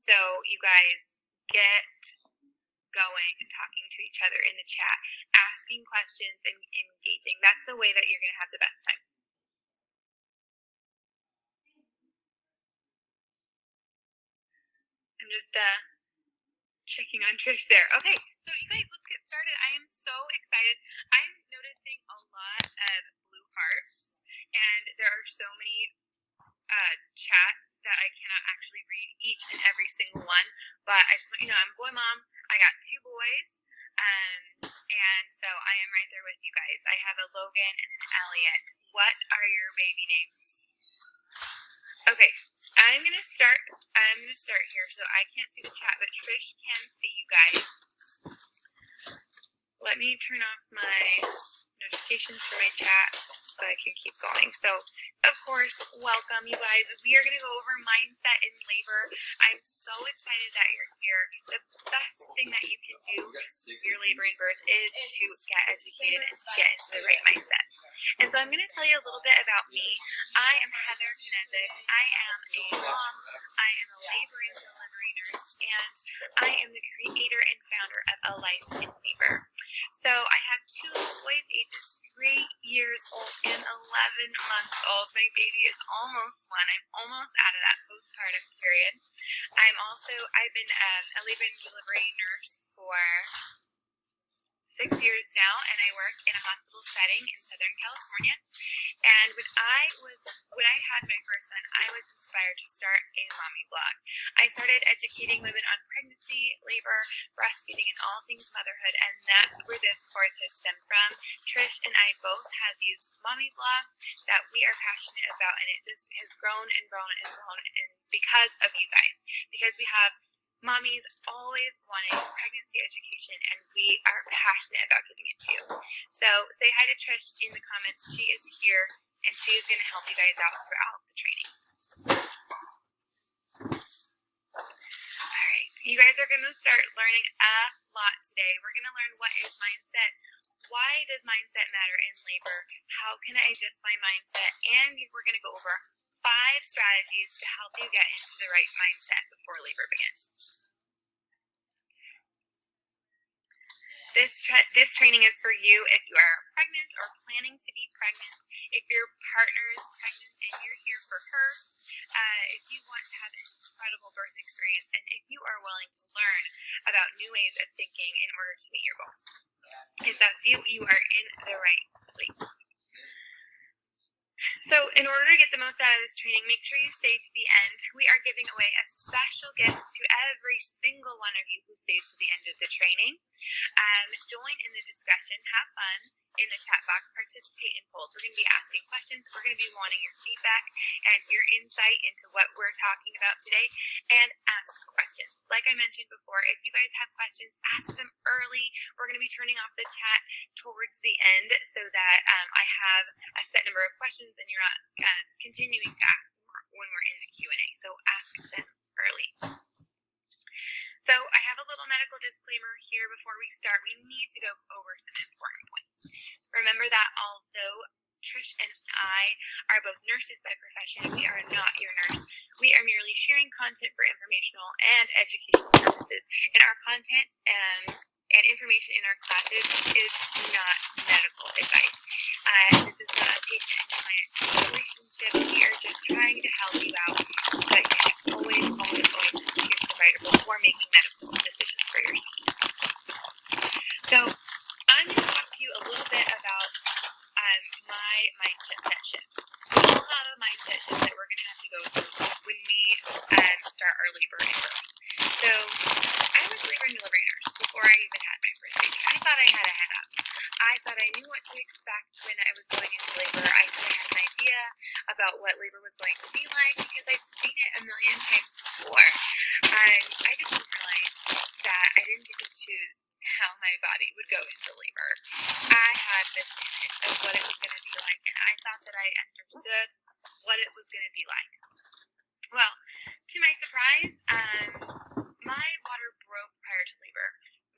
So you guys get going and talking to each other in the chat, asking questions and engaging. That's the way that you're going to have the best time. I'm just checking on Trish there. Okay, so you guys, let's get started. I am so excited. I'm noticing a lot of blue hearts, and there are so many chats that I cannot actually read each and every single one. But I just want you to know, I'm a boy mom. I got 2 boys, and so I am right there with you guys. I have a Logan and an Elliot. What are your baby names? Okay, I'm gonna start here. So I can't see the chat, but Trish can see you guys. Let me turn off my notifications for my chat so I can keep going. So, of course, welcome you guys. We are going to go over mindset in labor. I'm so excited that you're here. The best thing that you can do with your labor and birth is to get educated and to get into the right mindset. And so I'm going to tell you a little bit about me. I am Heather Knezik. I am a mom. I am a labor and delivery nurse, and I am the creator and founder of A Life in Labor. So I have 2 boys ages 3 years old and 11 months old. My baby is almost 1. I'm almost out of that postpartum period. I've been a labor and delivery nurse for 6 years now, and I work in a hospital setting in Southern California. And when I had my first son, I was inspired to start a mommy blog. I started educating women on pregnancy, labor, breastfeeding, and all things motherhood, and that's where this course has stemmed from. Trish and I both have these mommy blogs that we are passionate about, and it just has grown and grown and grown, and because of you guys, because we have mommies always wanting pregnancy education, and we are passionate about giving it to you. So say hi to Trish in the comments. She is here, and she is going to help you guys out throughout the training. All right, you guys are going to start learning a lot today. We're going to learn what is mindset. Why does mindset matter in labor? How can I adjust my mindset? And we're going to go over 5 strategies to help you get into the right mindset before labor begins. This training is for you if you are pregnant or planning to be pregnant, if your partner is pregnant and you're here for her, if you want to have an incredible birth experience, and if you are willing to learn about new ways of thinking in order to meet your goals. If that's you, you are in the right place. So in order to get the most out of this training, make sure you stay to the end. We are giving away a special gift to every single one of you who stays to the end of the training. Join in the discussion, have fun in the chat box, participate in polls. We're going to be asking questions. We're going to be wanting your feedback and your insight into what we're talking about today, and ask questions. Like I mentioned before, if you guys have questions, ask them early. We're going to be turning off the chat towards the end so that I have a set number of questions and you're not continuing to ask more when we're in the Q&A. So ask them early. So I have a little medical disclaimer here before we start. We need to go over some important points. Remember that although Trish and I are both nurses by profession, we are not your nurse. We are merely sharing content for informational and educational purposes. And our content and information in our classes is not medical advice. This is not a patient and client relationship. We are just trying to help you out, but you should always talk to your provider before making medical decisions for yourself. So I'm going to talk to you a little bit about my mindset shift. We all have a mindset shift that we're going to have to go through when we start our labor and birth. So I was a labor and delivery nurse before I even had my first baby. I thought I had a head up. I thought I knew what to expect when I was going into labor. I thought I had an idea about what labor was going to be like because I'd seen it a million times before. And I didn't realize that I didn't get to choose how my body would go into labor. I had this image of what it was going to be like, and I thought that I understood what it was going to be like. Well, to my surprise, my water broke prior to labor.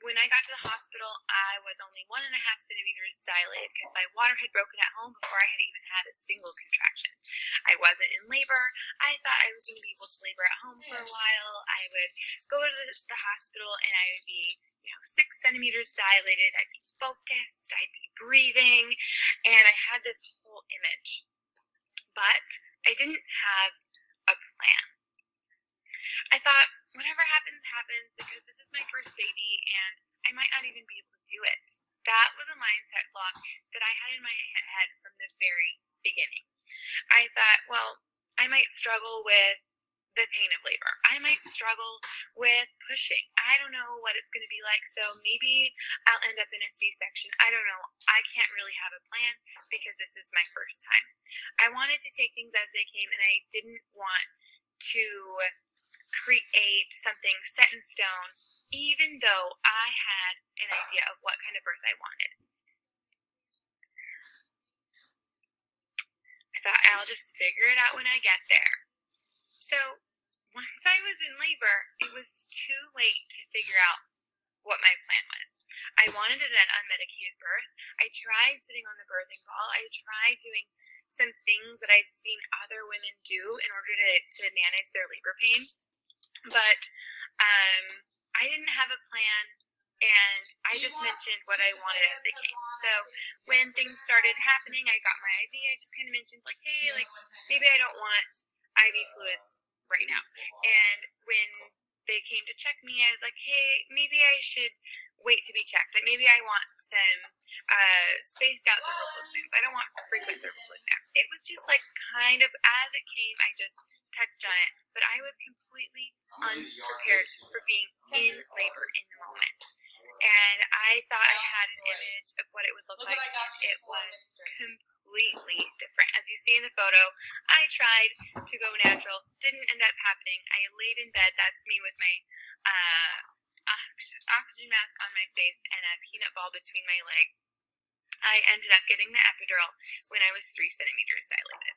When when I got to the hospital, I was only 1.5 centimeters dilated because my water had broken at home before I had even had a single contraction. I wasn't in labor. I thought I was going to be able to labor at home for a while. I would go to the hospital and I would be 6 centimeters dilated. I'd be focused. I'd be breathing. And I had this whole image. But I didn't have a plan. I thought, whatever happens, happens, because this is my first baby and I might not even be able to do it. That was a mindset block that I had in my head from the very beginning. I thought, well, I might struggle with the pain of labor. I might struggle with pushing. I don't know what it's going to be like, so maybe I'll end up in a C-section. I don't know. I can't really have a plan because this is my first time. I wanted to take things as they came, and I didn't want to create something set in stone, even though I had an idea of what kind of birth I wanted. I thought, I'll just figure it out when I get there. So once I was in labor, it was too late to figure out what my plan was. I wanted an unmedicated birth. I tried sitting on the birthing ball. I tried doing some things that I'd seen other women do in order to manage their labor pain. But I didn't have a plan, and I just mentioned what I wanted as they came. So when things started happening, I got my IV. I just kind of mentioned, like, hey, like, maybe I don't want IV fluids right now. And when they came to check me, I was like, hey, maybe I should wait to be checked. Like, maybe I want some spaced out cervical exams. I don't want frequent cervical exams. It was just like kind of as it came, I just touched on it. But I was completely unprepared for being in labor in the moment. And I thought I had an image of what it would look like. It was completely different. As you see in the photo, I tried to go natural, didn't end up happening. I laid in bed. That's me with my oxygen mask on my face and a peanut ball between my legs. I ended up getting the epidural when I was 3 centimeters dilated.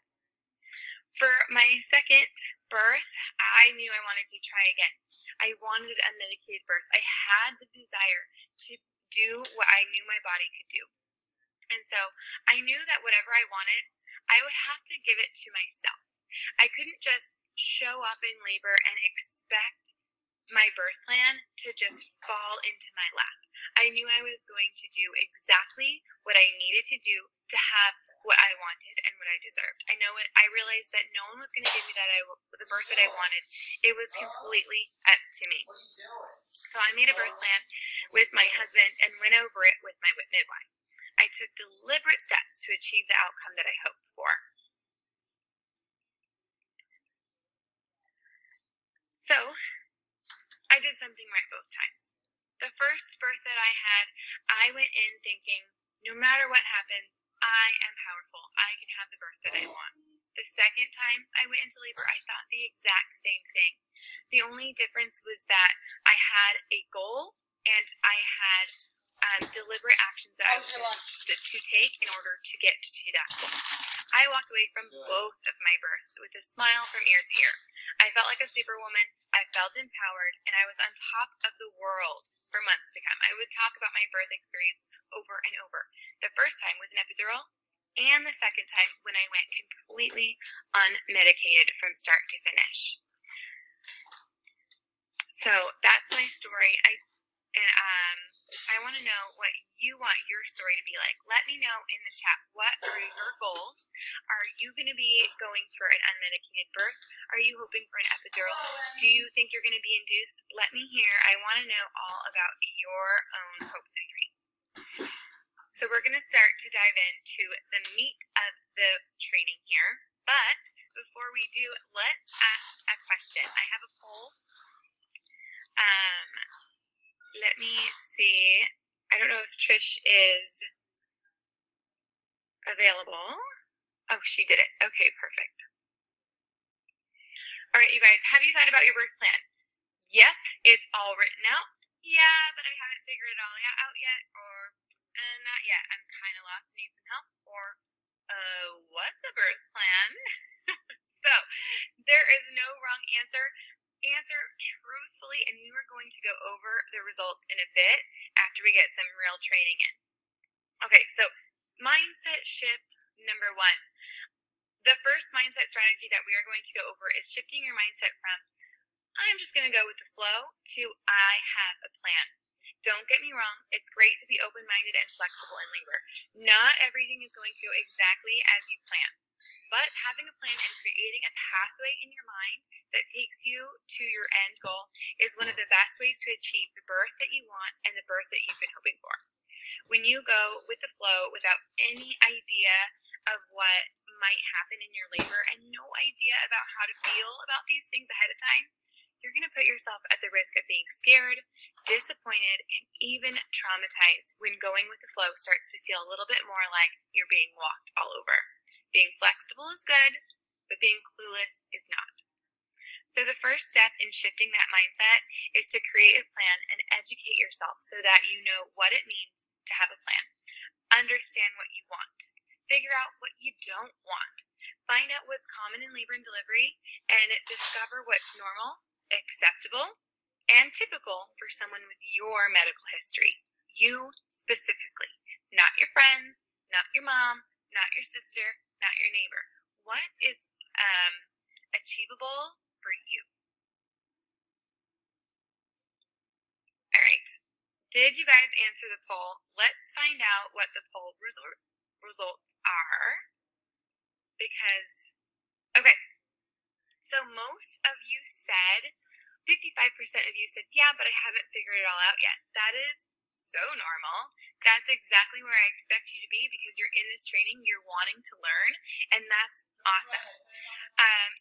For my second birth, I knew I wanted to try again. I wanted an unmedicated birth. I had the desire to do what I knew my body could do. And so I knew that whatever I wanted, I would have to give it to myself. I couldn't just show up in labor and expect my birth plan to just fall into my lap. I knew I was going to do exactly what I needed to do to have what I wanted and what I deserved. I realized that no one was going to give me the birth that I wanted. It was completely up to me. So I made a birth plan with my husband and went over it with my midwife. I took deliberate steps to achieve the outcome that I hoped for. So I did something right both times. The first birth that I had, I went in thinking, no matter what happens, I am powerful. I can have the birth that I want. The second time I went into labor, I thought the exact same thing. The only difference was that I had a goal and I had deliberate actions that I was going to take in order to get to that goal. I walked away from both of my births with a smile from ear to ear. I felt like a superwoman. I felt empowered, and I was on top of the world for months to come. I would talk about my birth experience over and over. The first time with an epidural, and the second time when I went completely unmedicated from start to finish. So that's my story. I want to know what you want your story to be like. Let me know in the chat. What are your goals? Are you going to be going for an unmedicated birth? Are you hoping for an epidural? Do you think you're going to be induced? Let me hear. I want to know all about your own hopes and dreams. So we're going to start to dive into the meat of the training here. But before we do, let's ask a question. I have a poll. Let me see. I don't know if Trish is available. Oh, she did it. Okay, perfect. All right, you guys, have you thought about your birth plan? Yep, it's all written out. Yeah, but I haven't figured it all out yet. Or, not yet. I'm kind of lost and need some help. Or, what's a birth plan? So, there is no wrong answer. answer truthfully, and we are going to go over the results in a bit after we get some real training in. Okay, so mindset shift number one. The first mindset strategy that we are going to go over is shifting your mindset from I'm just going to go with the flow to I have a plan. Don't get me wrong, it's great to be open-minded and flexible in labor. Not everything is going to go exactly as you plan. But having a plan and creating a pathway in your mind that takes you to your end goal is one of the best ways to achieve the birth that you want and the birth that you've been hoping for. When you go with the flow without any idea of what might happen in your labor and no idea about how to feel about these things ahead of time, you're going to put yourself at the risk of being scared, disappointed, and even traumatized when going with the flow starts to feel a little bit more like you're being walked all over. Being flexible is good, but being clueless is not. So the first step in shifting that mindset is to create a plan and educate yourself so that you know what it means to have a plan. Understand what you want. Figure out what you don't want. Find out what's common in labor and delivery and discover what's normal, acceptable, and typical for someone with your medical history. You specifically, not your friends, not your mom, not your sister, not your neighbor. What is achievable for you? All right. Did you guys answer the poll? Let's find out what the poll results are. Because, okay, so most of you said, 55% of you said, yeah, but I haven't figured it all out yet. That is so normal. That's exactly where I expect you to be because you're in this training, you're wanting to learn, and that's awesome.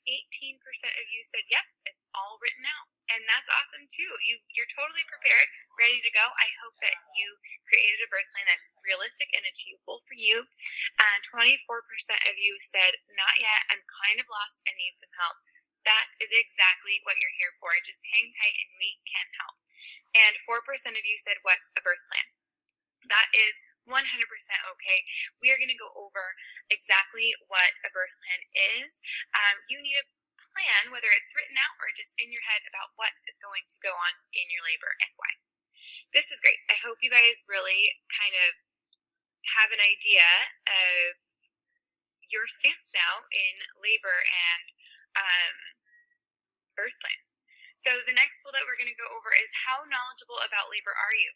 18% of you said, yep, it's all written out. And that's awesome too. You're totally prepared, ready to go. I hope that you created a birth plan that's realistic and achievable for you. 24% of you said, not yet, I'm kind of lost and need some help. That is exactly what you're here for. Just hang tight and we can help. And 4% of you said, what's a birth plan? That is 100% okay. We are going to go over exactly what a birth plan is. You need a plan, whether it's written out or just in your head, about what is going to go on in your labor and why. This is great. I hope you guys really kind of have an idea of your stance now in labor and birth plans. So the next poll that we're going to go over is how knowledgeable about labor are you?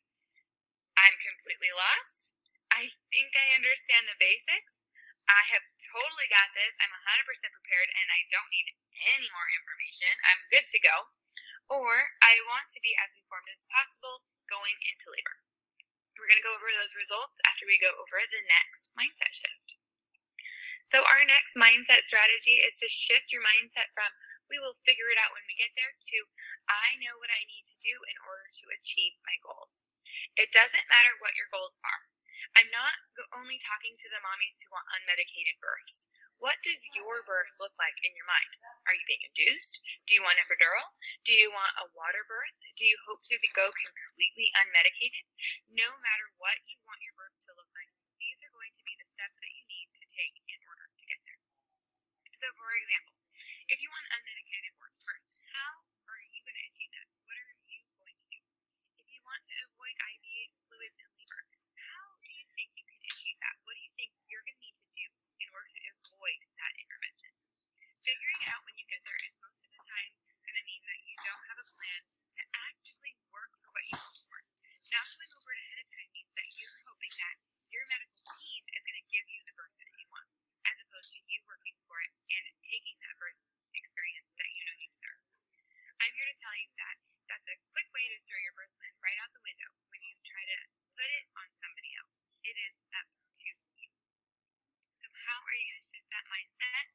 I'm completely lost. I think I understand the basics. I have totally got this. I'm 100% prepared and I don't need any more information. I'm good to go. Or I want to be as informed as possible going into labor. We're going to go over those results after we go over the next mindset shift. So our next mindset strategy is to shift your mindset from we will figure it out when we get there to I know what I need to do in order to achieve my goals. It doesn't matter what your goals are. I'm not only talking to the mommies who want unmedicated births. What does your birth look like in your mind? Are you being induced? Do you want an epidural? Do you want a water birth? Do you hope to go completely unmedicated? No matter what you want your birth to look like, these are going to be the steps that you need to take in order to get there. So for example, if you want unmedicated birth, how are you going to achieve that? What are you going to do? If you want to avoid IV fluids in labor, how do you think you can achieve that? What do you think you're going to need to do in order to avoid that intervention? Figuring it out when you get there is most of the time going to mean that you don't have a plan to actively work for what you hope for. Not going over it ahead of time means that you're hoping that your medical team is going to give you the birth that you want, as opposed to you working for it and taking that birth experience that you know you deserve. I'm here to tell you that that's a quick way to throw your birth plan right out the window when you try to put it on somebody else. It is up to you. So how are you going to shift that mindset?